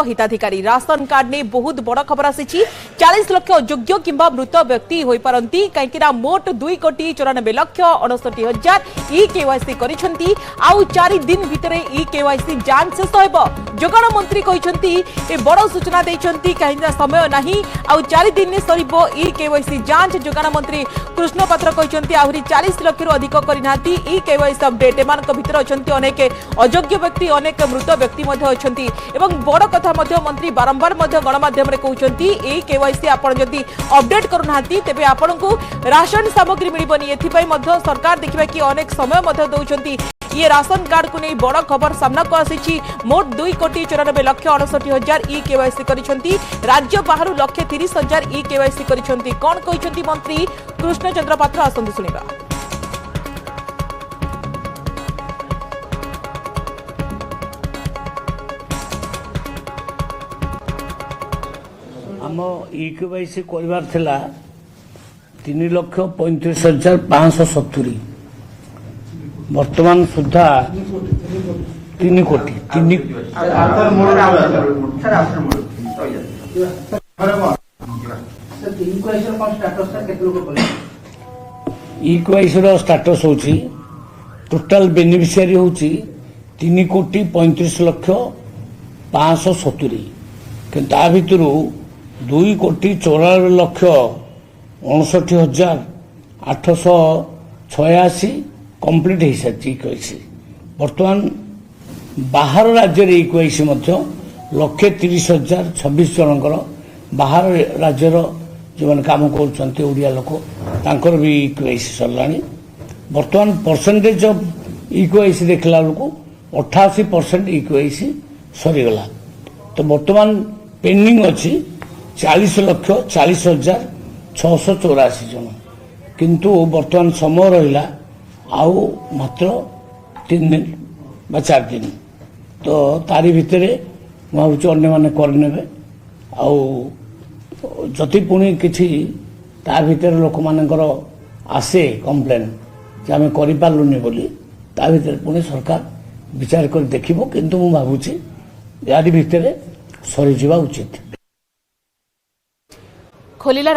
हिताधिकारी ration card ने बहुत बड़ खबर आसी 40 लाख अयोग्य किंबा मृत व्यक्ति होई पारंती कहीं मोट 2,94,59,60,000 ई केवाईसी करिसेंती आउ 4 दिन भितर ई केवाईसी जांच शेष होइबो। जोगाण मंत्री कहिसेंती ए बड़ सूचना दैछंती कहीं समय नाही आउ 4 दिन ने सरिबो ई केवाईसी जांच। जोगाण मंत्री कृष्ण पात्र कहिसेंती आहुरी 40 लाख रु अधिक करिनाती ई केवाईसी अपडेट एमानक भितर अछंती अनेक अयोग्य व्यक्ति अनेक मृत व्यक्ति मध्ये अछंती एवं बड़ मंत्री बारंबार गणमाध्यम कहते ये केवाईसी आप जदि अपडेट करूना तेज आपण को राशन सामग्री मिलबनी। एथिपाई सरकार देखा कि अनेक समय दौरान ये राशन कार्ड को नहीं बड़ खबर सामना को आसी मोट 2,94,59,60,000 ई केवाईसी करिसेंती राज्य बाहर 1,30,000 ई केवाईसी करिसेंती। कौन कहते मंत्री कृष्ण चंद्र पात्र आसंतु सुनिबा। आम ई केवाईसी कर 3,35,570 वर्तमान सुधा 3 कोटी ई केवाईसी स्टाटस होची टोटाल बेनिफिशियरी होची 3,35,570 किंतु ता भितर 2,94,59,886 कंप्लीट हो सारी केवाईसी। बर्तमान बाहर राज्य में केवाईसी 1,30,026 जनकर बाहर राज्यर जो मैंने काम करिया लोक तांकर भी केवाईसी सरला। बर्तमान परसेंटेज ऑफ ई केवाईसी देखला बेलू 88% ई केवाईसी सरीगला। तो बर्तमान पेंडिंग अच्छी 40,40,684 जन किंतु बर्तमान समय रहा आउ मात्र 3 दिन बा 4 दिन तो तारी भितर भावुँ अन्य मैंने करने आदि पुणी किसी ता भीतर लोक मानकर आसे कंप्लेन जे आम करें बोली ता भीतर पुणी सरकार विचार कर देखिबो किंतु मु भावुची यारी भितर सरीजा उचित। खोलिला